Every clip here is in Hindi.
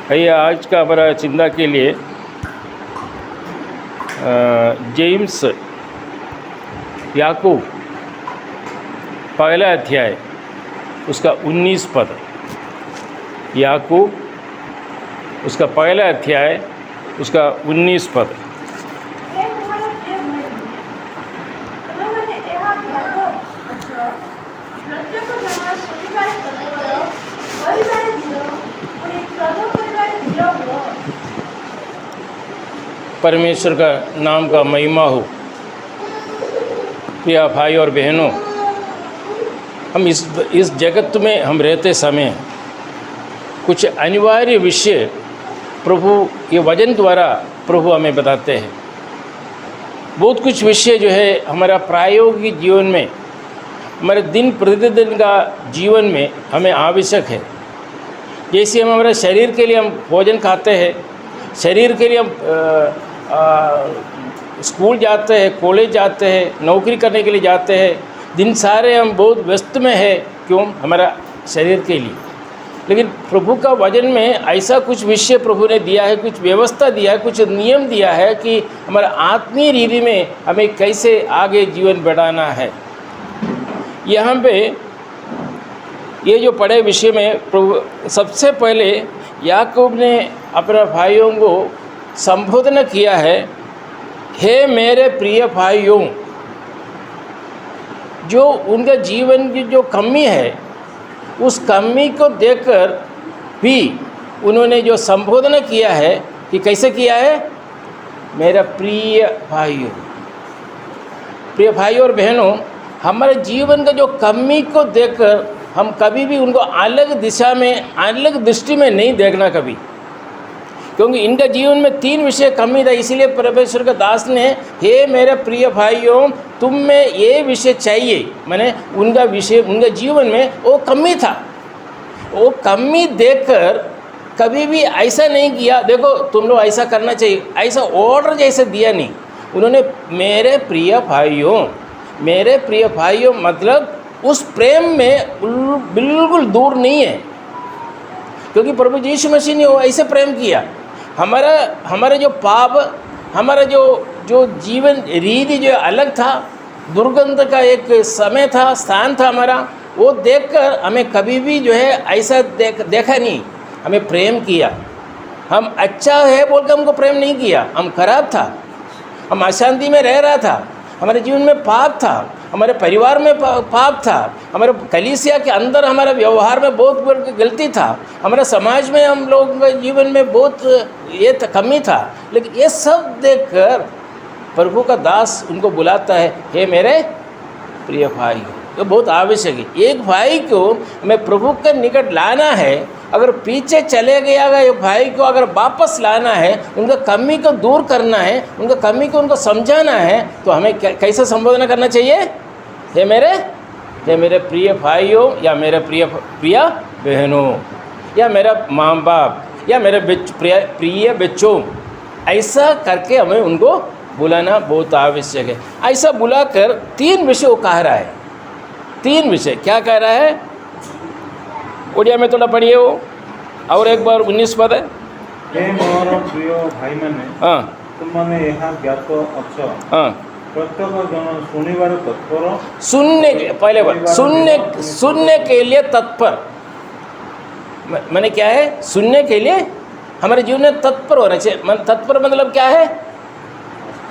आइए आज का हमारा चिंता के लिए जेम्स याकूब पहला अध्याय उसका 19 पद। याकूब उसका पहला अध्याय उसका 19 पद। परमेश्वर का नाम का महिमा हो। प्रिय भाई और बहनों, हम इस जगत में हम रहते समय कुछ अनिवार्य विषय प्रभु ये वचन द्वारा प्रभु हमें बताते हैं। बहुत कुछ विषय जो है हमारा प्रायोगिक जीवन में, हमारे दिन प्रतिदिन का जीवन में हमें आवश्यक है। जैसे हम हमारे शरीर के लिए हम भोजन खाते हैं, शरीर के लिए हम स्कूल जाते हैं, कॉलेज जाते हैं, नौकरी करने के लिए जाते हैं, दिन सारे हम बहुत व्यस्त में है। क्यों? हमारा शरीर के लिए। लेकिन प्रभु का वचन में ऐसा कुछ विषय प्रभु ने दिया है, कुछ व्यवस्था दिया है, कुछ नियम दिया है कि हमारा आत्मीय रीति में हमें कैसे आगे जीवन बढ़ाना है। यहाँ पे ये जो पढ़े विषय में प्रभु सबसे पहले याकूब ने अपने भाइयों को संबोधन किया है, हे मेरे प्रिय भाइयों। जो उनका जीवन की जो कमी है, उस कमी को देखकर भी उन्होंने जो संबोधन किया है कि कैसे किया है, मेरा प्रिय भाइयों। प्रिय भाइयों और बहनों, हमारे जीवन का जो कमी को देखकर हम कभी भी उनको अलग दिशा में, अलग दृष्टि में नहीं देखना कभी, क्योंकि इनका जीवन में 3 विषय कमी था। इसीलिए परमेश्वर का दास ने, हे मेरे प्रिय भाइयों, तुम में ये विषय चाहिए। मैंने उनका विषय, उनके जीवन में वो कमी था। वो कमी देखकर कभी भी ऐसा नहीं किया, देखो तुम लोग ऐसा करना चाहिए, ऐसा ऑर्डर जैसे दिया नहीं। उन्होंने मेरे प्रिय भाइयों, मेरे प्रिय भाइयों मतलब उस प्रेम में बिल्कुल दूर नहीं है, क्योंकि प्रभु यीशु मसीह ने वो ऐसे प्रेम किया। हमारा जो पाप, हमारा जो जीवन रीति जो अलग था, दुर्गंध का एक समय था, स्थान था हमारा, वो देखकर हमें कभी भी जो है ऐसा देखा नहीं, हमें प्रेम किया। हम अच्छा है बोलकर हमको प्रेम नहीं किया, हम खराब था, हम अशांति में रह रहा था, हमारे जीवन में पाप था, हमारे परिवार में पाप था, हमारे कलीसिया के अंदर हमारे व्यवहार में बहुत बड़ी गलती था, हमारे समाज में हम लोगों के जीवन में बहुत ये कमी था। लेकिन ये सब देखकर प्रभु का दास उनको बुलाता है, हे मेरे प्रिय भाई। तो बहुत आवश्यक है। एक भाई को हमें प्रभु के निकट लाना है, अगर पीछे चले गया ये भाई को अगर वापस लाना है, उनका कमी को दूर करना है, उनका कमी को उनको समझाना है, तो हमें कैसे संबोधन करना चाहिए? हे मेरे प्रिय भाइयों, या मेरे प्रिय बहनों, या मेरा माँ बाप, या मेरे प्रिय बच्चों, ऐसा करके हमें उनको बुलाना बहुत आवश्यक है। ऐसा बुलाकर 3 विषय वो कह रहा है। 3 विषय क्या कह रहा है? ओडिया में थोड़ा पढ़िए वो, और एक बार 19 पद है। हे मोर प्रिय भाई माने, हाँ, तुमने यहाँ ज्ञात अच्छ, हाँ, प्रत्येक जन सुनिबार तत्पर, सुनने के पहले बार सुनने के लिए तत्पर। मैंने क्या है? सुनने के लिए हमारे जीवन में तत्पर होना चाहिए। तत्पर मतलब क्या है?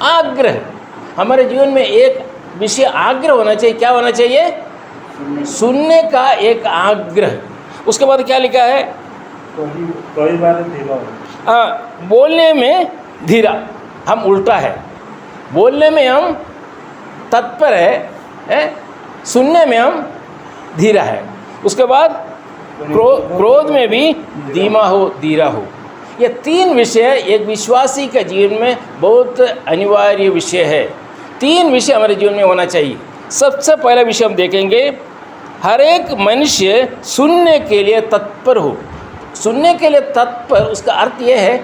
आग्रह। हमारे जीवन में एक विषय आग्रह होना चाहिए। क्या होना चाहिए? सुनने का एक आग्रह। उसके बाद क्या लिखा है? कई बार धीरा, हाँ, बोलने में धीरा। हम उल्टा है, बोलने में हम तत्पर है, सुनने में हम धीरा है। उसके बाद क्रोध में भी धीरा हो। ये 3 विषय एक विश्वासी के जीवन में बहुत अनिवार्य विषय है। 3 विषय हमारे जीवन में होना चाहिए। सबसे पहला विषय हम देखेंगे, हर एक मनुष्य सुनने के लिए तत्पर हो। सुनने के लिए तत्पर, उसका अर्थ यह है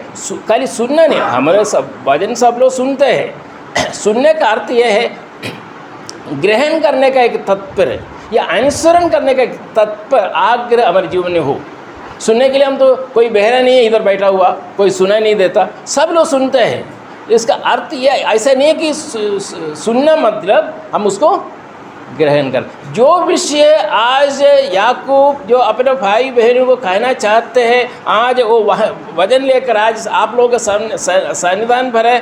खाली सुनना नहीं। हमारे सब भजन सब लोग सुनते हैं। सुनने का अर्थ यह है ग्रहण करने का एक तत्पर है, या अनुसरण करने का एक तत्पर आग्रह हमारे जीवन में हो। सुनने के लिए हम तो, कोई बहरा नहीं है इधर बैठा हुआ, कोई सुना नहीं देता, सब लोग सुनते हैं। इसका अर्थ ये ऐसा नहीं है कि सुनना मतलब हम उसको ग्रहण कर। जो विषय आज याकूब जो अपने भाई बहनों को कहना चाहते हैं, आज वो वजन लेकर आज आप लोगों के सन्निधान पर है,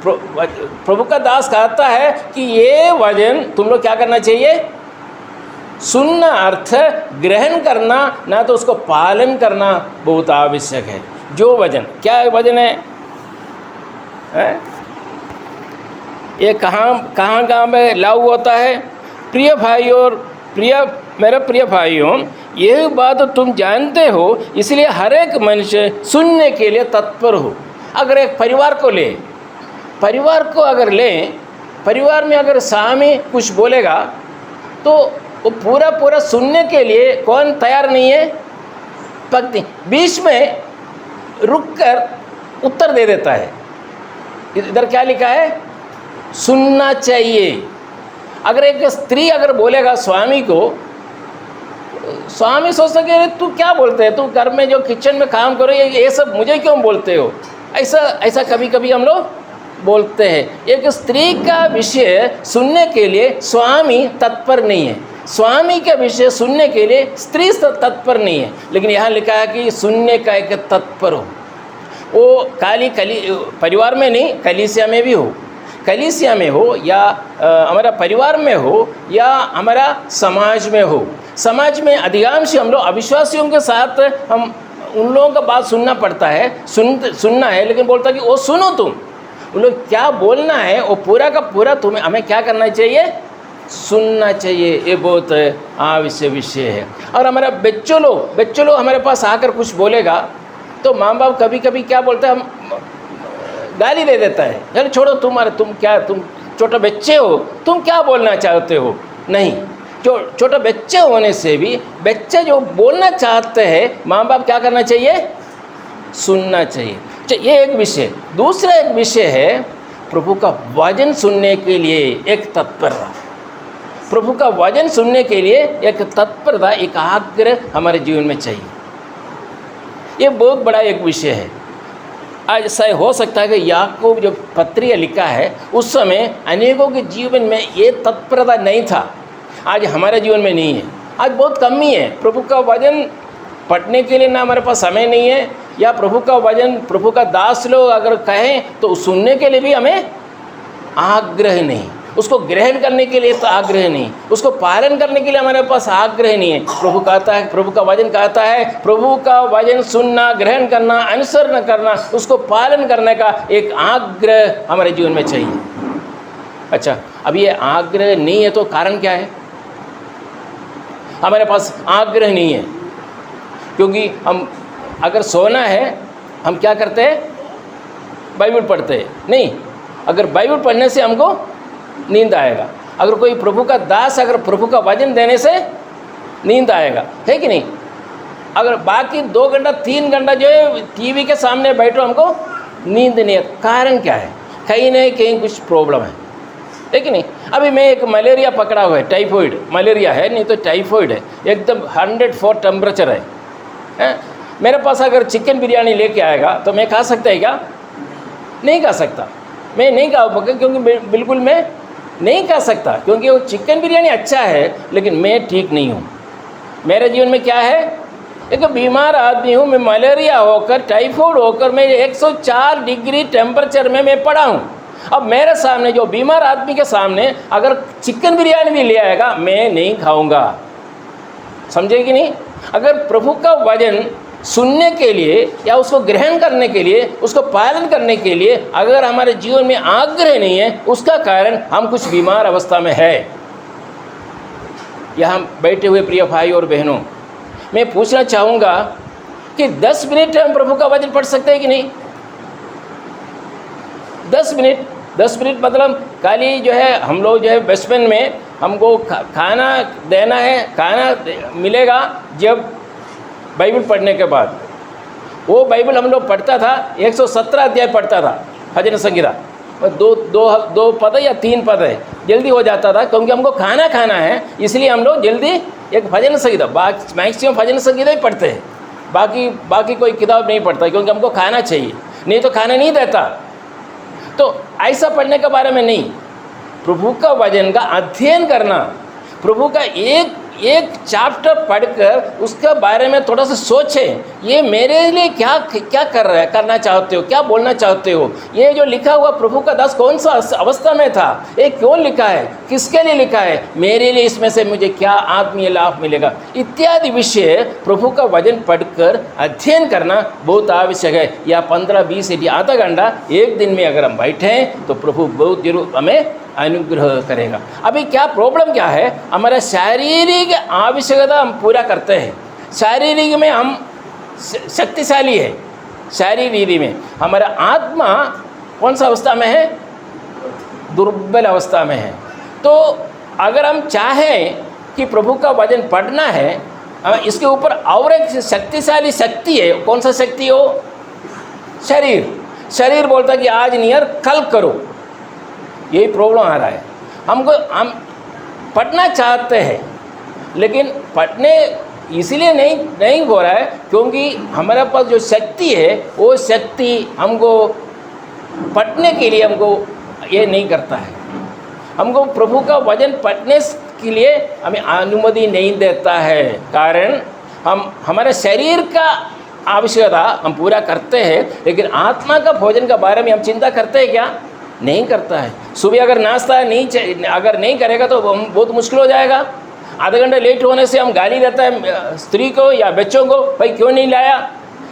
प्रभु का दास कहता है कि ये वचन तुम लोग क्या करना चाहिए? सुनना अर्थ ग्रहण करना, ना तो उसको पालन करना बहुत आवश्यक है। जो वचन, क्या वचन है? ये कहाँ में लागू होता है? प्रिय भाई और मेरे प्रिय भाइयों, यही बात तुम जानते हो, इसलिए हर एक मनुष्य सुनने के लिए तत्पर हो। अगर एक परिवार को ले, परिवार को अगर लें, परिवार में अगर स्वामी कुछ बोलेगा तो वो पूरा सुनने के लिए कौन तैयार नहीं है? पत्नी बीच में रुककर उत्तर दे देता है। इधर क्या लिखा है? सुनना चाहिए। अगर एक स्त्री अगर बोलेगा स्वामी को, स्वामी सोच सके तू क्या बोलते हैं, तू घर में जो किचन में काम करो ये सब मुझे क्यों बोलते हो? ऐसा कभी कभी हम लोग बोलते हैं। एक स्त्री का विषय सुनने के लिए स्वामी तत्पर नहीं है, स्वामी के विषय सुनने के लिए स्त्री तत्पर नहीं है। लेकिन यहाँ लिखा है कि सुनने का एक तत्पर हो। वो काली परिवार में नहीं, कलीसिया में भी हो, कलीसिया में हो या हमारा परिवार में हो या हमारा समाज में हो। समाज में अधिकांश हम लोग अविश्वासियों के साथ हम उन लोगों का बात सुनना पड़ता है, सुनना है, लेकिन बोलता कि वो सुनो तुम, उन लोग क्या बोलना है वो पूरा का पूरा तुम्हें हमें क्या करना चाहिए? सुनना चाहिए। ये बहुत आवश्यक विषय है। और हमारा बच्चों लोग हमारे पास आकर कुछ बोलेगा तो माँ बाप कभी कभी क्या बोलते हैं, हम गाली दे देता है, अरे छोड़ो तुम छोटे बच्चे हो, तुम क्या बोलना चाहते हो? नहीं, जो छोटे बच्चे होने से भी बच्चे जो बोलना चाहते हैं माँ बाप क्या करना चाहिए? सुनना चाहिए। ये एक विषय। दूसरा एक विषय है प्रभु का वचन सुनने के लिए एक तत्परता। प्रभु का वचन सुनने के लिए एक तत्परता, एक आग्रह हमारे जीवन में चाहिए। ये बहुत बड़ा एक विषय है। आज ऐसा हो सकता है कि याकूब जो पत्रियाँ लिखा है उस समय अनेकों के जीवन में ये तत्परता नहीं था। आज हमारे जीवन में नहीं है, आज बहुत कम ही है। प्रभु का वचन पढ़ने के लिए ना हमारे पास समय नहीं है, या प्रभु का वचन प्रभु का दास लोग अगर कहें तो सुनने के लिए भी हमें आग्रह नहीं, उसको ग्रहण करने के लिए तो आग्रह नहीं, उसको पालन करने के लिए हमारे पास आग्रह नहीं है। प्रभु कहता है, प्रभु का वचन कहता है, प्रभु का वचन सुनना, ग्रहण करना, अनुसरण करना, उसको पालन करने का एक आग्रह हमारे जीवन में चाहिए। अच्छा, अब ये आग्रह नहीं है तो कारण क्या है? हमारे पास आग्रह नहीं है क्योंकि हम अगर सोना है हम क्या करते हैं? बाइबल पढ़ते हैं। नहीं, अगर बाइबल पढ़ने से हमको नींद आएगा, अगर कोई प्रभु का दास अगर प्रभु का वचन देने से नींद आएगा, है कि नहीं? अगर बाकी 2 घंटा 3 घंटा जो है टीवी के सामने बैठो हमको नींद नहीं है। कारण क्या है? कहीं नहीं कहीं कुछ प्रॉब्लम है कि नहीं? अभी मैं एक मलेरिया पकड़ा हुआ है, टाइफॉइड मलेरिया है, नहीं तो टाइफॉइड है, एकदम 104 टेम्परेचर है। मेरे पास अगर चिकन बिरयानी लेके आएगा तो मैं खा सकता है क्या? नहीं खा सकता। मैं नहीं खा पाऊंगा क्योंकि बिल्कुल मैं नहीं खा सकता, क्योंकि वो चिकन बिरयानी अच्छा है लेकिन मैं ठीक नहीं हूँ। मेरे जीवन में क्या है? एक बीमार आदमी हूँ मैं, मलेरिया होकर, टाइफॉइड होकर मैं 104 डिग्री टेम्परेचर में मैं पड़ा हूँ। अब मेरे सामने जो बीमार आदमी के सामने अगर चिकन बिरयानी भी ले आएगा मैं नहीं खाऊंगा। समझे कि नहीं? अगर प्रभु का वचन सुनने के लिए या उसको ग्रहण करने के लिए, उसको पालन करने के लिए अगर हमारे जीवन में आग्रह नहीं है, उसका कारण हम कुछ बीमार अवस्था में है। यहाँ बैठे हुए प्रिय भाई और बहनों, मैं पूछना चाहूँगा कि 10 मिनट हम प्रभु का वचन पढ़ सकते हैं कि नहीं? 10 मिनट मतलब खाली जो है हम लोग जो है बचपन में हमको खाना देना है, खाना मिलेगा जब बाइबल पढ़ने के बाद। वो बाइबल हम लोग पढ़ता था, 117 अध्याय पढ़ता था भजन संगीता, दो पद या 3 पद है, जल्दी हो जाता था क्योंकि हमको खाना है, इसलिए हम लोग जल्दी एक भजन संगीता, मैक्सिमम भजन संगीता ही पढ़ते हैं। बाकी कोई किताब नहीं पढ़ता, क्योंकि हमको खाना चाहिए, नहीं तो खाना नहीं देता। तो ऐसा पढ़ने के बारे में नहीं, प्रभु का वचन का अध्ययन करना, प्रभु का एक चैप्टर पढ़कर उसके बारे में थोड़ा सा सोचें, ये मेरे लिए क्या करना चाहते हो, क्या बोलना चाहते हो, ये जो लिखा हुआ प्रभु का दास कौन सा अवस्था में था, ये क्यों लिखा है, किसके लिए लिखा है, मेरे लिए इसमें से मुझे क्या आत्मीय लाभ मिलेगा, इत्यादि विषय प्रभु का वचन पढ़कर अध्ययन करना बहुत आवश्यक है। या 15-20 या आधा घंटा एक दिन में अगर हम बैठें तो प्रभु बहुत जरूर हमें अनुग्रह करेगा। अभी क्या प्रॉब्लम क्या है, हमारा शारीरिक आवश्यकता हम पूरा करते हैं, शारीरिक में हम शक्तिशाली है, शारीरिक में हमारा आत्मा कौन सा अवस्था में है, दुर्बल अवस्था में है। तो अगर हम चाहें कि प्रभु का वचन पढ़ना है, इसके ऊपर और एक शक्तिशाली शक्ति है, कौन सा शक्ति हो, शरीर बोलता है कि आज नहीं यार कल करो, यही प्रॉब्लम आ रहा है। हम पढ़ना चाहते हैं, लेकिन पढ़ने इसलिए नहीं हो रहा है क्योंकि हमारे पास जो शक्ति है वो शक्ति हमको पढ़ने के लिए हमको ये नहीं करता है, हमको प्रभु का वचन पढ़ने के लिए हमें अनुमति नहीं देता है। कारण हमारे शरीर का आवश्यकता हम पूरा करते हैं, लेकिन आत्मा का भोजन के बारे में हम चिंता करते हैं क्या, नहीं करता है। सुबह अगर नाश्ता अगर नहीं करेगा तो बहुत मुश्किल हो जाएगा। आधा घंटा लेट होने से हम गाली देता है स्त्री को या बच्चों को, भाई क्यों नहीं लाया,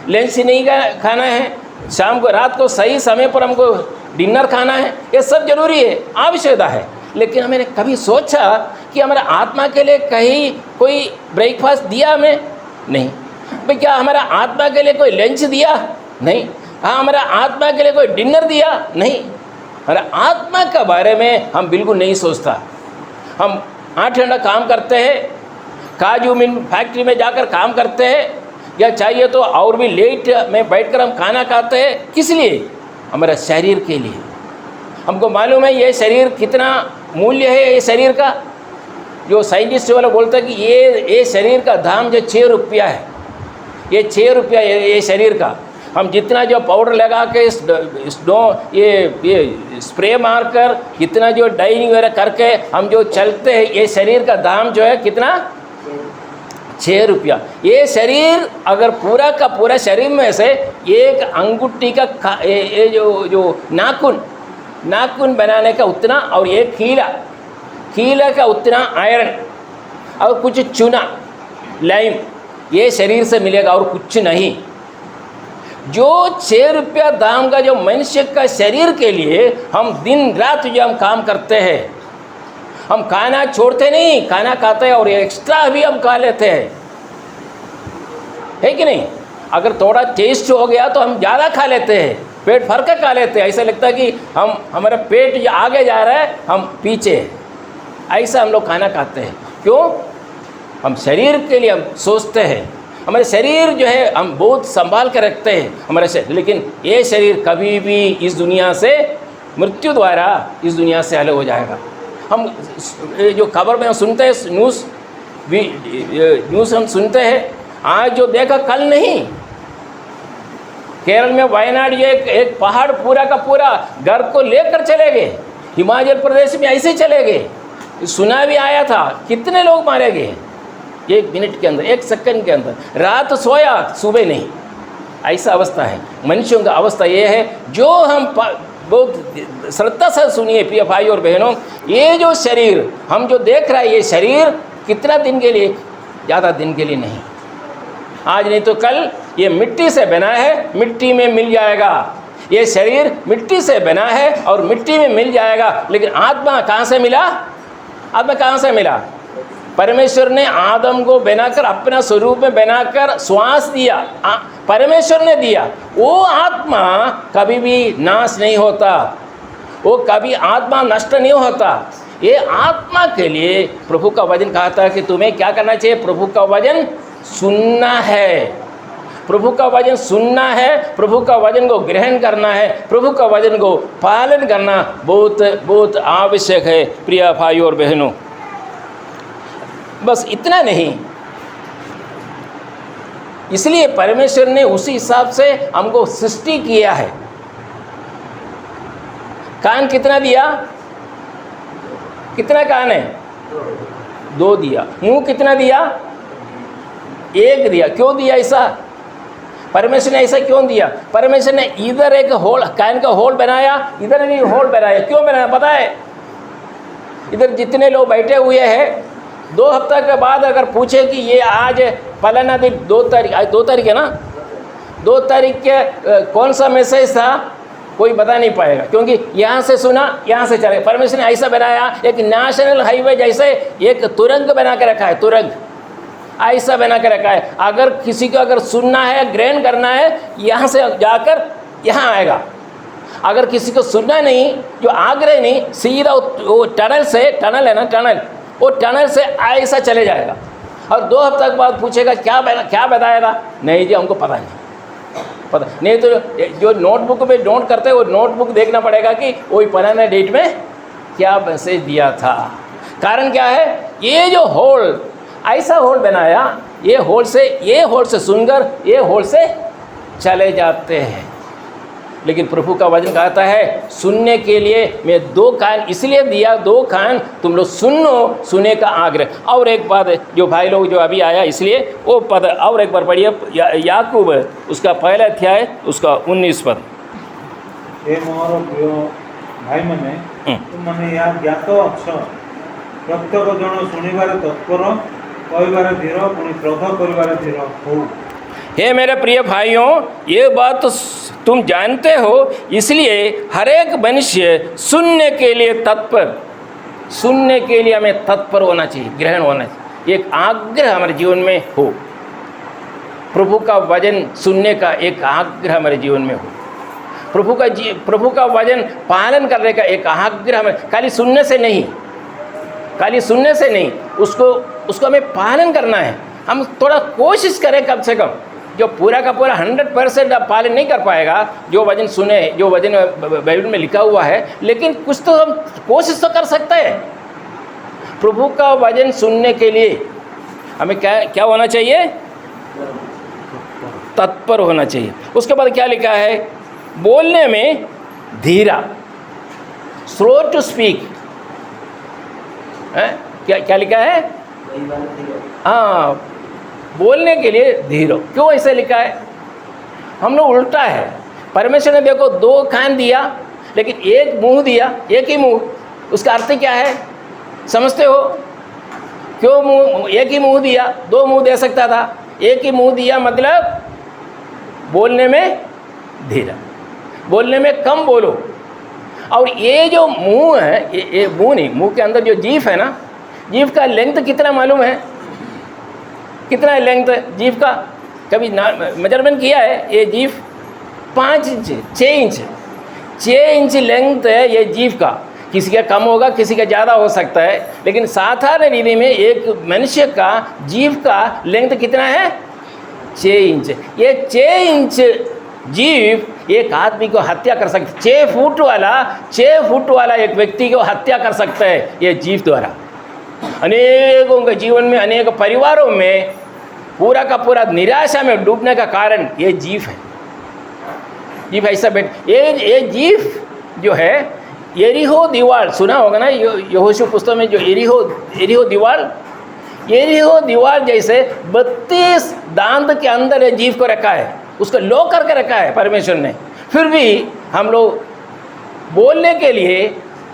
लंच नहीं खाना है, शाम को रात को सही समय पर हमको डिनर खाना है, ये सब जरूरी है, आवश्यकता है। लेकिन हमने कभी सोचा कि हमारा आत्मा के लिए कहीं कोई ब्रेकफास्ट दिया हमें, नहीं। भाई क्या हमारा आत्मा के लिए कोई लंच दिया, नहीं। हाँ, हमारा आत्मा के लिए कोई डिनर दिया, नहीं। हमारा आत्मा के बारे में हम बिल्कुल नहीं सोचता। हम 8 घंटा काम करते हैं, काजू मिल फैक्ट्री में जाकर काम करते हैं, या चाहिए तो और भी लेट में बैठकर हम खाना खाते हैं, किस लिए, हमारा शरीर के लिए। हमको मालूम है ये शरीर कितना मूल्य है, ये शरीर का, जो साइंटिस्ट वाला बोलता है कि ये शरीर का दाम जो 6 रुपया है, ये 6 रुपया ये शरीर का। हम जितना जो पाउडर लगा के स्नो ये स्प्रे मारकर कितना जो डाइनिंग वगैरह करके हम जो चलते हैं, ये शरीर का दाम जो है कितना, 6 रुपया। ये शरीर अगर पूरा का पूरा शरीर में से एक अंगूठी का ये जो नाखून बनाने का उतना, और एक कीला का उतना आयरन और कुछ चूना लाइम, ये शरीर से मिलेगा और कुछ नहीं। जो 6 रुपया दाम का जो मनुष्य का शरीर के लिए हम दिन रात जो हम काम करते हैं, हम खाना छोड़ते नहीं, खाना खाते हैं और एक्स्ट्रा भी हम खा लेते हैं, है कि नहीं। अगर थोड़ा टेस्ट हो गया तो हम ज़्यादा खा लेते हैं, पेट भर कर खा लेते हैं, ऐसा लगता है कि हमारा पेट आगे जा रहा है, हम पीछे, ऐसा हम लोग खाना खाते हैं। क्यों, हम शरीर के लिए हम सोचते हैं, हमारे शरीर जो है हम बहुत संभाल कर रखते हैं हमारे शरीर, लेकिन ये शरीर कभी भी इस दुनिया से मृत्यु द्वारा इस दुनिया से अलग हो जाएगा। हम जो खबर में हम सुनते हैं, न्यूज़ हम सुनते हैं, आज जो देखा कल नहीं। केरल में वायनाड ये एक पहाड़ पूरा का पूरा घर को लेकर चले गए, हिमाचल प्रदेश में ऐसे चले गए, सुनामी आया था, कितने लोग मारे गए 1 मिनट के अंदर, 1 सेकंड के अंदर। रात सोया, सुबह नहीं, ऐसा अवस्था है मनुष्यों का। अवस्था ये है जो हम बहुत श्रद्धा से सुनिए प्रिय भाई और बहनों, ये जो शरीर हम जो देख रहा है, ये शरीर कितना दिन के लिए, ज़्यादा दिन के लिए नहीं, आज नहीं तो कल ये मिट्टी से बना है, मिट्टी में मिल जाएगा। ये शरीर मिट्टी से बना है और मिट्टी में मिल जाएगा, लेकिन आत्मा कहाँ से मिला, आत्मा कहाँ से मिला, परमेश्वर ने आदम को बनाकर अपना स्वरूप में बनाकर श्वास दिया, परमेश्वर ने दिया। वो आत्मा कभी भी नाश नहीं होता, वो कभी आत्मा नष्ट नहीं होता। ये आत्मा के लिए प्रभु का वचन कहता है कि तुम्हें क्या करना चाहिए, प्रभु का वचन सुनना है, प्रभु का वचन सुनना है, प्रभु का वचन को ग्रहण करना है, प्रभु का वचन को पालन करना बहुत बहुत आवश्यक है प्रिय भाइयों और बहनों। बस इतना नहीं, इसलिए परमेश्वर ने उसी हिसाब से हमको सृष्टि किया है। कान कितना दिया? कितना कान है? 2 दिया। मुंह कितना दिया? 1 दिया। क्यों दिया ऐसा? परमेश्वर ने ऐसा क्यों दिया? परमेश्वर ने इधर एक होल, कान का होल बनाया, इधर भी होल बनाया। क्यों बनाया पता है? इधर जितने लोग बैठे हुए हैं, 2 हफ्ता के बाद अगर पूछे कि ये आज फलाना दिन 2 तारीख, आज 2 तारीख है ना, 2 तारीख के कौन सा मैसेज था, कोई बता नहीं पाएगा, क्योंकि यहाँ से सुना, यहाँ से चले। परमेश्वर ने ऐसा बनाया, एक नेशनल हाईवे जैसे एक तुरंग बना के रखा है, तुरंग ऐसा बना के रखा है। अगर किसी को अगर सुनना है, ग्रहण करना है, यहाँ से जाकर यहाँ आएगा। अगर किसी को सुनना नहीं, जो आग्रह नहीं, सीधा वो टनल से, टनल है ना, टनल, वो टनल से ऐसा चले जाएगा। और 2 हफ्ते के बाद पूछेगा क्या बताया था? नहीं जी हमको पता नहीं, पता नहीं। तो जो नोटबुक में नोट करते हैं, वो नोटबुक देखना पड़ेगा कि वही पुराने डेट में क्या मैसेज दिया था। कारण क्या है? ये जो होल, ऐसा होल बनाया, ये होल से सुनकर ये होल से चले जाते हैं। लेकिन प्रभु का वचन कहता है सुनने के लिए मैं 2 कान इसलिए दिया, 2 कान तुम लोग सुनो, सुने का आग्रह। और एक बात जो भाई लोग जो अभी आया इसलिए वो पद और एक बार पढ़िए, याकूब उसका पहला अध्याय उसका 19 पद। हे मोर प्रिय भाई माने तुम माने या ज्ञात अछ, प्रत्येक जन सुनिबारे तत्पर, कहबारे धीर, पुणी क्रोध करिबारे धीर हो। हे मेरे प्रिय भाइयों, ये बात तो तुम जानते हो, इसलिए हर एक मनुष्य सुनने के लिए तत्पर, सुनने के लिए हमें तत्पर होना चाहिए, ग्रहण होना चाहिए, एक आग्रह हमारे जीवन में हो। प्रभु का वचन सुनने का एक आग्रह हमारे जीवन में हो। प्रभु का वचन पालन करने का एक आग्रह हमें, खाली सुनने से नहीं, उसको हमें पालन करना है। हम थोड़ा कोशिश करें कम से कम। जो पूरा का पूरा 100% आप पालन नहीं कर पाएगा, जो वचन सुने, जो वचन बाइबल में लिखा हुआ है, लेकिन कुछ तो हम कोशिश तो कर सकते हैं। प्रभु का वचन सुनने के लिए हमें क्या होना चाहिए? तत्पर होना चाहिए। उसके बाद क्या लिखा है? बोलने में धीरा, स्लो टू स्पीक। क्या लिखा है? हाँ, बोलने के लिए धीरो। क्यों ऐसे लिखा है? हम लोग उल्टा है। परमेश्वर ने देखो 2 कान दिया, लेकिन 1 मुंह दिया, 1 ही मुंह। उसका अर्थ क्या है समझते हो? क्यों मुंह, 1 ही मुंह दिया? 2 मुंह दे सकता था, 1 ही मुंह दिया। मतलब बोलने में धीरा, बोलने में कम बोलो। और ये जो मुंह है, ये मुंह नहीं, मुंह के अंदर जो जीभ है ना, जीभ का लेंथ कितना मालूम है? कितना है लेंथ जीभ का? कभी मेजरमेंट किया है? ये जीभ 5 इंच, 6 इंच लेंथ है ये जीभ का। किसी का कम होगा, किसी का ज़्यादा हो सकता है, लेकिन साधारण रीति में एक मनुष्य का जीभ का लेंथ कितना है? 6 इंच। ये 6 इंच जीभ एक आदमी को हत्या कर सकता है। 6 फुट वाला एक व्यक्ति को हत्या कर सकता है ये जीभ द्वारा। अनेकों के जीवन में, अनेक परिवारों में पूरा का पूरा निराशा में डूबने का कारण ये जीभ है। जीभ ऐसा ये जीभ जो है, यरीहो दीवार सुना होगा ना, यहोशू पुस्तक में जो यरीहो दीवार जैसे 32 दांत के अंदर ये जीभ को रखा है, उसको लो करके रखा है परमेश्वर ने। फिर भी हम लोग बोलने के लिए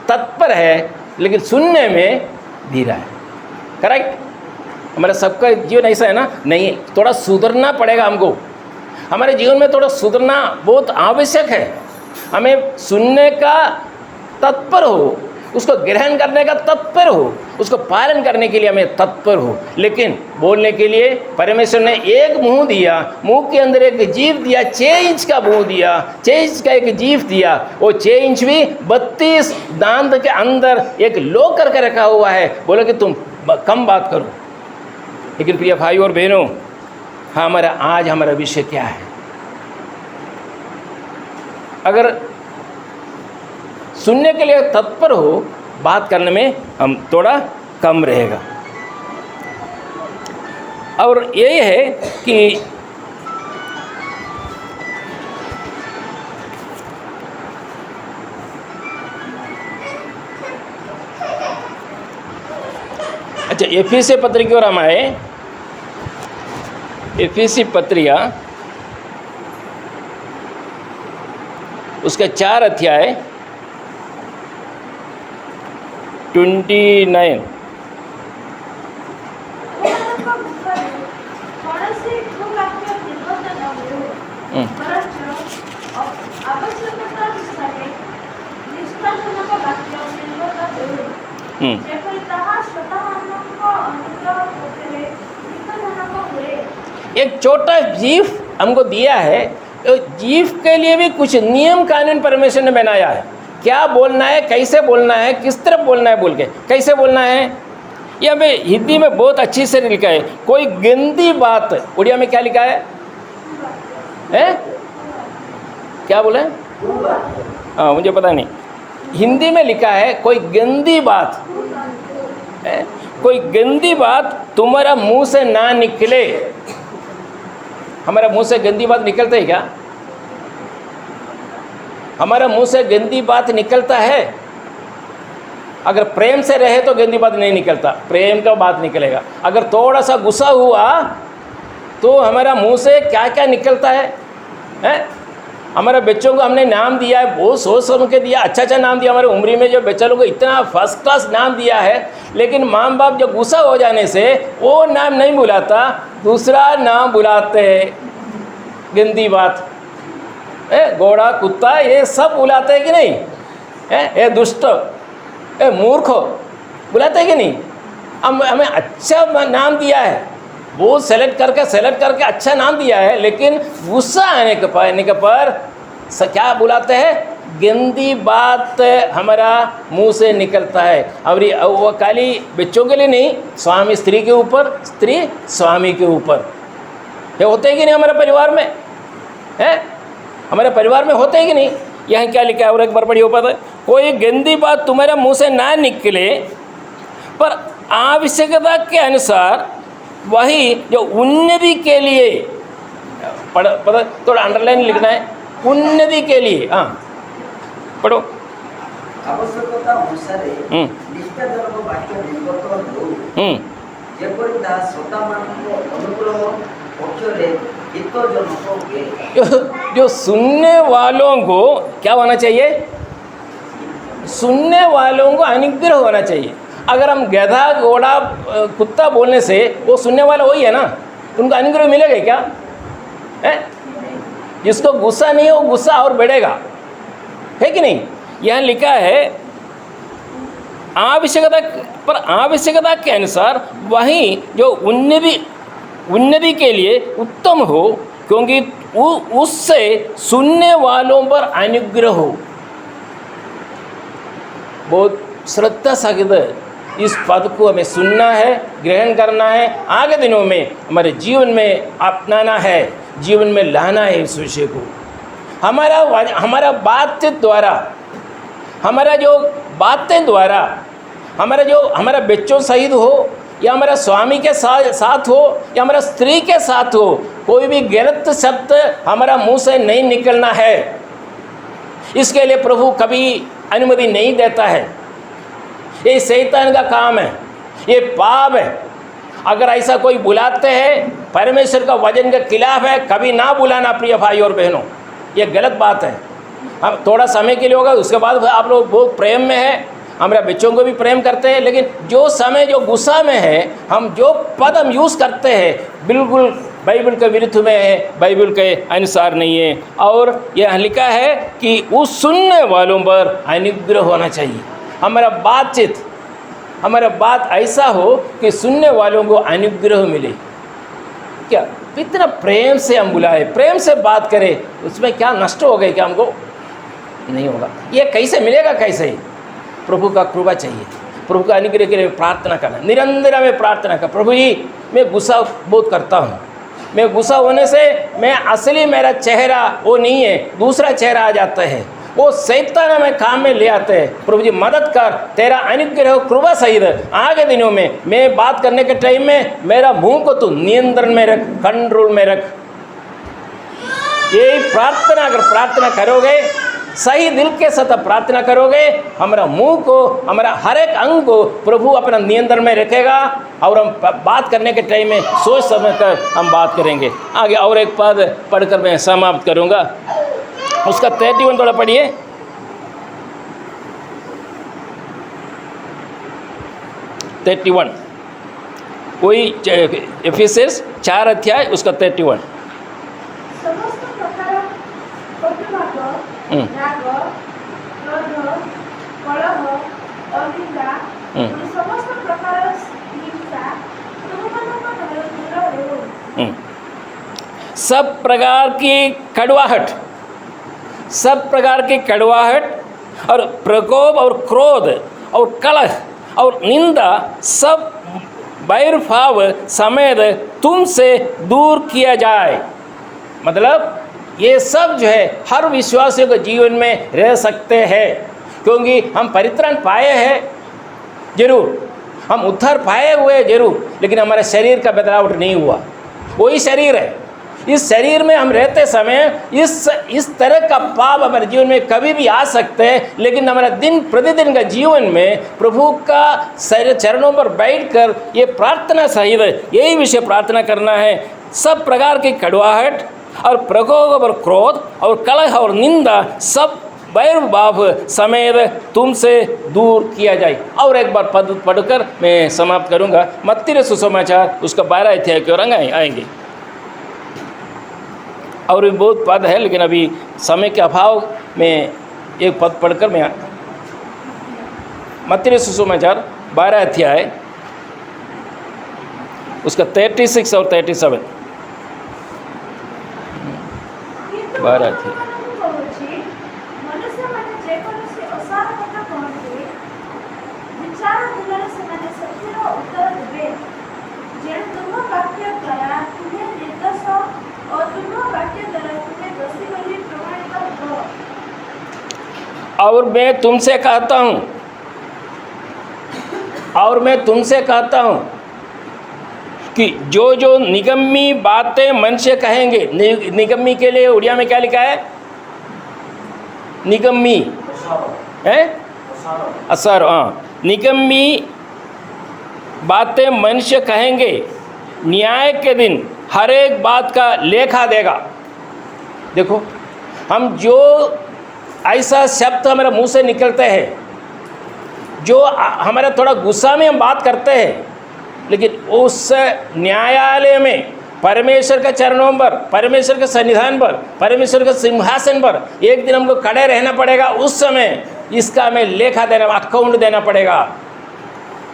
तत्पर है, लेकिन सुनने में धीरा है। करेक्ट? हमारा सबका जीवन ऐसा है ना? नहीं, थोड़ा सुधरना पड़ेगा हमको। हमारे जीवन में थोड़ा सुधरना बहुत आवश्यक है। हमें सुनने का तत्पर हो, उसको ग्रहण करने का तत्पर हो, उसको पालन करने के लिए हमें तत्पर हो। लेकिन बोलने के लिए परमेश्वर ने 1 मुंह दिया, मुंह के अंदर एक जीभ दिया, 6 इंच का मुंह दिया, 6 इंच का एक जीभ दिया। वो 6 इंच भी 32 दांत के अंदर एक लो करके रखा हुआ है। बोलो कि तुम कम बात करो। लेकिन प्रिय भाई और बहनों, आज हमारा विषय क्या है? अगर सुनने के लिए तत्पर हो, बात करने में हम थोड़ा कम रहेगा। और यही है कि अच्छा, एफीसी पत्री की ओर हम आए। एफीसी पत्रिया उसके 4 अध्याय 29। एक छोटा जीव हमको दिया है, तो जीव के लिए भी कुछ नियम कानून परमेश्वर ने बनाया है। क्या बोलना है, कैसे बोलना है, किस तरह बोलना है, बोल के कैसे बोलना है। ये हमें हिंदी में बहुत अच्छी से लिखा है। कोई गंदी बात, उड़िया में क्या लिखा है? क्या बोले? हाँ, मुझे पता नहीं। हिंदी में लिखा है कोई गंदी बात, कोई गंदी बात तुम्हारा मुंह से ना निकले। हमारा मुंह से गंदी बात निकलता है क्या? हमारा मुंह से गंदी बात निकलता है? अगर प्रेम से रहे तो गंदी बात नहीं निकलता, प्रेम का बात निकलेगा। अगर थोड़ा सा गुस्सा हुआ तो हमारा मुंह से क्या क्या निकलता है? हमारे बच्चों को हमने नाम दिया है, बहुत सोच समझ के दिया, अच्छा नाम दिया। हमारे उम्र में जो बच्चा लोगों को इतना फर्स्ट क्लास नाम दिया है, लेकिन माँ बाप जो गुस्सा हो जाने से वो नाम नहीं बुलाता, दूसरा नाम बुलाते हैं। गंदी बात, घोड़ा, कुत्ता, ये सब बुलाते हैं कि नहीं? ये दुष्ट, मूर्ख बुलाते हैं कि नहीं? हमें अच्छा नाम दिया है, वो सेलेक्ट करके अच्छा नाम दिया है, लेकिन गुस्सा आने के पर क्या बुलाते हैं? गंदी बात हमारा मुंह से निकलता है। और वो खाली बच्चों के लिए नहीं, स्वामी स्त्री के ऊपर, स्त्री स्वामी के ऊपर। ये होते हैं कि नहीं हमारे परिवार में? हमारे परिवार में होते हैं कि नहीं? यहाँ क्या लिखा है? और एक बार पढ़िए ऊपर, कोई गंदी बात तुम्हारे मुंह से ना निकले, पर आवश्यकता के अनुसार वही जो उन्नति के लिए, पढ़ थोड़ा अंडरलाइन लिखना है, उन्नति के लिए। हाँ, पढ़ो। आवश्यकता अनुसार निष्ठाजनक वाक्य निर्गत हो, जेपरि ता श्रोतामानक अनुग्रह पक्षरे हितजनक हुए। जो सुनने वालों को क्या होना चाहिए? सुनने वालों को अनुग्रह होना चाहिए। अगर हम गधा, घोड़ा, कुत्ता बोलने से वो सुनने वाला वही है ना, उनको अनुग्रह मिलेगा क्या? जिसको गुस्सा नहीं है वो गुस्सा और बढ़ेगा, है कि नहीं? यहाँ लिखा है आवश्यकता, पर आवश्यकता के अनुसार वही जो उन्नति के लिए उत्तम हो, क्योंकि उससे सुनने वालों पर अनुग्रह हो। बहुत श्रद्धा सहित इस पद को हमें सुनना है, ग्रहण करना है, आगे दिनों में हमारे जीवन में अपनाना है, जीवन में लाना है इस विषय को। हमारा बातचीत द्वारा, हमारा जो बातें द्वारा, हमारा बच्चों सहित हो, या हमारा स्वामी के साथ हो, या हमारा स्त्री के साथ हो, कोई भी गलत शब्द हमारा मुंह से नहीं निकलना है। इसके लिए प्रभु कभी अनुमति नहीं देता है। ये शैतान का काम है, ये पाप है। अगर ऐसा कोई बुलाते हैं, परमेश्वर का वचन के खिलाफ है, कभी ना बुलाना प्रिय भाई और बहनों, ये गलत बात है। हम थोड़ा समय के लिए होगा, उसके बाद आप लोग बहुत प्रेम में है, हमारे बच्चों को भी प्रेम करते हैं, लेकिन जो समय जो गुस्सा में है, हम जो पद हम यूज़ करते हैं बिल्कुल बाइबल के विरुद्ध में है, बाइबल के अनुसार नहीं है। और यह लिखा है कि उस सुनने वालों पर अनुग्रह होना चाहिए। हमारा बात ऐसा हो कि सुनने वालों को अनुग्रह मिले। क्या इतना प्रेम से हम बुलाए, प्रेम से बात करें, उसमें क्या नष्ट हो गए? क्या हमको नहीं होगा? ये कैसे मिलेगा? कैसे? प्रभु का कृपा चाहिए, प्रभु का अनुग्रह के लिए प्रार्थना करना, निरंतर में प्रार्थना कर। प्रभु जी, मैं गुस्सा बहुत करता हूँ, मैं गुस्सा होने से मैं असली मेरा चेहरा वो नहीं है, दूसरा चेहरा आ जाता है, वो शैतान हमें काम में ले आते हैं। प्रभु जी मदद कर, तेरा अनुग्रह कृपा सहित आगे दिनों में मैं बात करने के टाइम में मेरा मुंह को तू नियंत्रण में रख, कंट्रोल में रख। यही प्रार्थना, अगर प्रार्थना करोगे सही दिल के साथ प्रार्थना करोगे, हमारा मुंह को, हमारा हर एक अंग को प्रभु अपना नियंत्रण में रखेगा और हम बात करने के टाइम में सोच समझ कर हम बात करेंगे। आगे और एक पद पढ़कर मैं समाप्त करूंगा, उसका 31 थोड़ा पढ़िए। 31 कोई एफिसियंस 4 अध्याय उसका 31। समस्त प्रकार प्रतिभाग, राग, क्रोध, कलह, अनिंदा और समस्त प्रकार हिंसा तुमମାନଙ୍କ ଠାରୁ ଦୂର ରହୁ। सब प्रकार की कड़वाहट, सब प्रकार की कड़वाहट और प्रकोप और क्रोध और कलह और निंदा सब बैरभाव समेत तुमसे दूर किया जाए। मतलब ये सब जो है हर विश्वासियों के जीवन में रह सकते हैं, क्योंकि हम परित्राण पाए हैं जरूर, हम उद्धार पाए हुए जरूर, लेकिन हमारे शरीर का बदलाव नहीं हुआ, वही शरीर है। इस शरीर में हम रहते समय इस तरह का पाप हमारे जीवन में कभी भी आ सकते हैं, लेकिन हमारा दिन प्रतिदिन का जीवन में प्रभु का चरणों पर बैठकर ये प्रार्थना सहित यही विषय प्रार्थना करना है, सब प्रकार की कड़वाहट और प्रकोप और क्रोध और कलह और निंदा सब बैरभाव समेत तुमसे दूर किया जाए। और एक बार पद पढ़कर मैं समाप्त करूंगा। मत्ती सुसमाचार उसका 12 अध्याय की ओर आएंगे। और भी बहुत पद है, लेकिन अभी समय के अभाव में एक पद पढ़कर मैं मत्ती सुसमाचार 12 अध्याय उसका 36 और 37 12 अध्याय। और मैं तुमसे कहता हूँ कि जो जो निगम्मी बातें मनुष्य कहेंगे, निगम्मी के लिए उड़िया में क्या लिखा है? निगम्मी है असर, हाँ, निगम्मी बातें मनुष्य कहेंगे, न्याय के दिन हर एक बात का लेखा देगा। देखो, हम जो ऐसा शब्द हमारे मुंह से निकलते हैं, जो हमारा थोड़ा गुस्सा में हम बात करते हैं, लेकिन उस न्यायालय में परमेश्वर के चरणों पर, परमेश्वर के सन्निधान पर, परमेश्वर के सिंहासन पर एक दिन हमको खड़े रहना पड़ेगा। उस समय इसका हमें लेखा देना, अकाउंट देना पड़ेगा।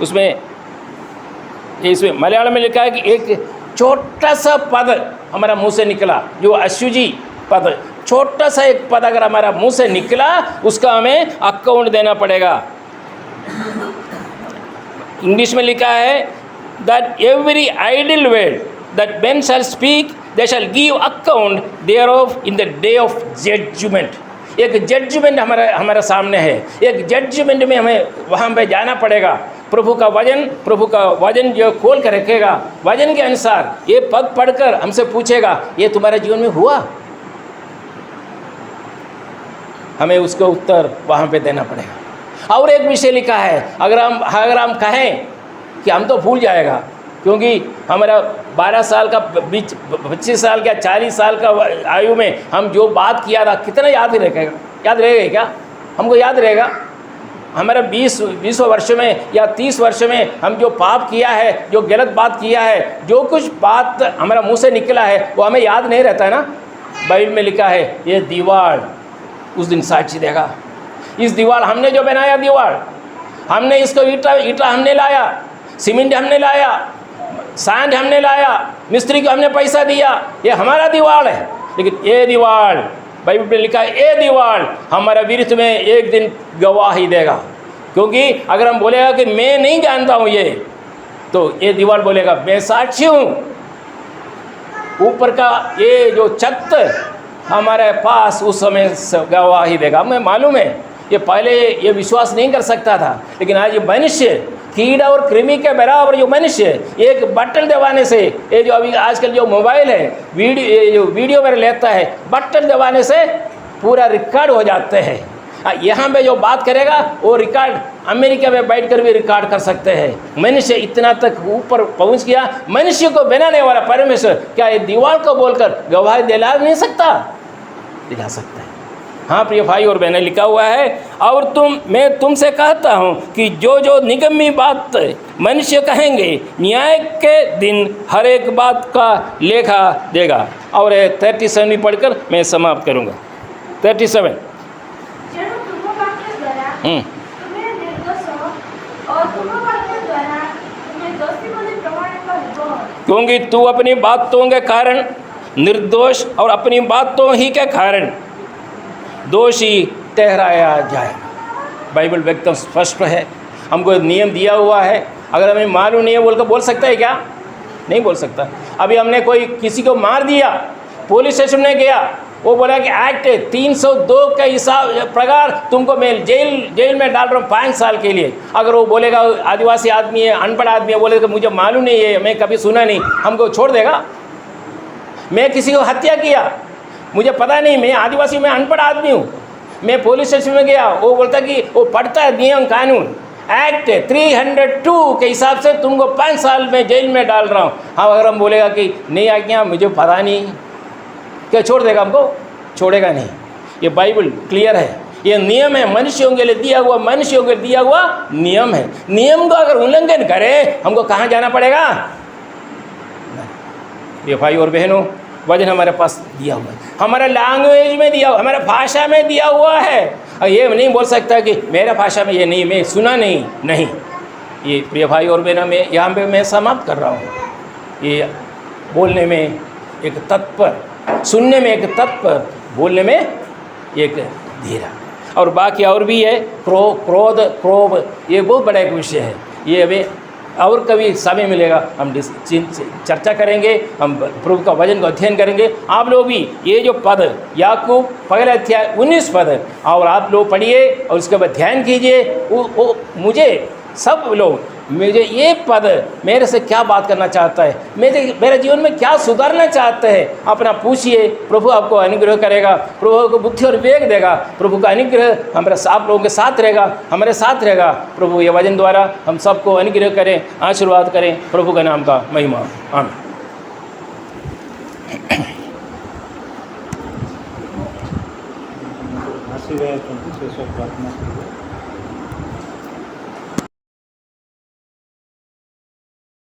इसमें मलयालम में लिखा है कि एक छोटा सा पद हमारा मुंह से निकला, जो अशुजी पद, छोटा सा एक पद अगर हमारा मुंह से निकला, उसका हमें अकाउंट देना पड़ेगा। इंग्लिश में लिखा है that every idle word that men shall speak, they shall give account thereof in the day of judgment। एक जजमेंट हमारे सामने है, एक जजमेंट में हमें वहाँ पे जाना पड़ेगा। प्रभु का वजन जो खोल कर रखेगा, वजन के अनुसार ये पद पढ़कर हमसे पूछेगा, ये तुम्हारे जीवन में हुआ? हमें उसका उत्तर वहाँ पे देना पड़ेगा। और एक विषय लिखा है, अगर हम कहें कि हम तो भूल जाएगा, क्योंकि हमारा 12 साल का 25 साल का 40 साल का आयु में हम जो बात किया था कितना याद रहेगा क्या? हमको याद रहेगा? हमारा 20 वर्ष में या 30 वर्ष में हम जो पाप किया है, जो गलत बात किया है, जो कुछ बात हमारा मुंह से निकला है, वो हमें याद नहीं रहता है ना। बाइबल में लिखा है ये दीवार उस दिन साक्षी देगा। इस दीवार हमने जो बनाया, दीवार हमने, इसको ईटा हमने लाया, सीमेंट हमने लाया, सैंड हमने लाया, मिस्त्री को हमने पैसा दिया, ये हमारा दीवार है। लेकिन ये दीवार, बाइबल में लिखा है, ये दीवार हमारा विरुद्ध में एक दिन गवाही देगा। क्योंकि अगर हम बोलेगा कि मैं नहीं जानता हूँ ये, तो ये दीवार बोलेगा मैं साक्षी हूँ। ऊपर का ये जो छत हमारे पास उस समय गवाही देगा। हमें मालूम है, ये पहले ये विश्वास नहीं कर सकता था, लेकिन आज ये मनुष्य कीड़ा और कृमि के बराबर जो मनुष्य एक बटन दबाने से, ये जो अभी आजकल जो मोबाइल है, वीडियो में लेता है, बटन दबाने से पूरा रिकॉर्ड हो जाते हैं। यहाँ पे जो बात करेगा वो रिकॉर्ड अमेरिका में बैठकर भी रिकॉर्ड कर सकते हैं। मनुष्य इतना तक ऊपर पहुँच गया, मनुष्य को बनाने वाला परमेश्वर क्या ये दीवार को बोलकर गवाही दिला नहीं सकता? दिला सकता है। हाँ प्रिय भाई और बहनें, लिखा हुआ है, और मैं तुमसे कहता हूँ कि जो जो निगम्मी बात मनुष्य कहेंगे, न्याय के दिन हर एक बात का लेखा देगा। और 37 भी पढ़कर मैं समाप्त करूँगा। 37 जेणु तुम वाक्य द्वारा तुम्हें निर्दोष और तुम वाक्य द्वारा तुम्हें दोषी बोली प्रमाणित हो, क्योंकि तू अपनी बातों के कारण निर्दोष और अपनी बातों ही के कारण दोषी ठहराया जाएगा। बाइबल एकदम स्पष्ट है, हमको नियम दिया हुआ है। अगर हमें मालूम नहीं है बोलकर बोल सकता है क्या? नहीं बोल सकता। अभी हमने कोई किसी को मार दिया, पुलिस स्टेशन में गया, वो बोला कि एक्ट 302 के हिसाब प्रकार तुमको मैं जेल में डाल रहा हूँ 5 साल के लिए। अगर वो बोलेगा आदिवासी आदमी है, अनपढ़ आदमी है, बोलेगा मुझे मालूम नहीं है, मैं कभी सुना नहीं, हमको छोड़ देगा? मैं किसी को हत्या किया, मुझे पता नहीं, मैं आदिवासी, मैं अनपढ़ आदमी हूँ, मैं पुलिस स्टेशन में गया, वो बोलता कि वो पढ़ता है नियम कानून, एक्ट 302 के हिसाब से तुमको 5 साल में जेल में डाल रहा हूँ। हाँ, अगर हम बोलेगा कि नहीं आज्ञा मुझे पता नहीं, क्या छोड़ देगा? हमको छोड़ेगा नहीं। ये बाइबल क्लियर है, ये नियम है, मनुष्यों के लिए दिया हुआ, मनुष्यों के लिए दिया हुआ नियम है। नियम का अगर उल्लंघन करे, हमको कहाँ जाना पड़ेगा? ये भाई और बहनों, वचन हमारे पास दिया हुआ है, हमारे लैंग्वेज में दिया हुआ, हमारे भाषा में दिया हुआ है। और ये नहीं बोल सकता कि मेरा भाषा में ये नहीं, मैं सुना नहीं। ये प्रिय भाई और बहनों, मैं यहाँ पे मैं समाप्त कर रहा हूँ। ये बोलने में एक तत्पर, सुनने में एक तत्पर, बोलने में एक धीरा। और बाकी और भी है, क्रोध, ये बहुत बड़ा एक विषय है। ये हमें और कभी समय मिलेगा, हम चर्चा करेंगे, हम प्रभु का वचन को अध्ययन करेंगे। आप लोग भी ये जो पद याकूब पहला अध्याय 19 पद, और आप लोग पढ़िए और उसके बाद ध्यान कीजिए। वो मुझे सब लोग, मुझे ये पद मेरे से क्या बात करना चाहता है, मेरे जीवन में क्या सुधारना चाहते हैं, अपना पूछिए। प्रभु आपको अनुग्रह करेगा, प्रभु को बुद्धि और विवेक देगा। प्रभु का अनुग्रह हमारे आप लोगों के साथ रहेगा, हमारे साथ रहेगा। प्रभु ये वचन द्वारा हम सबको अनुग्रह करें, आशीर्वाद करें। प्रभु का नाम का महिमा। आमीन। आशीर्वाद प्रार्थना।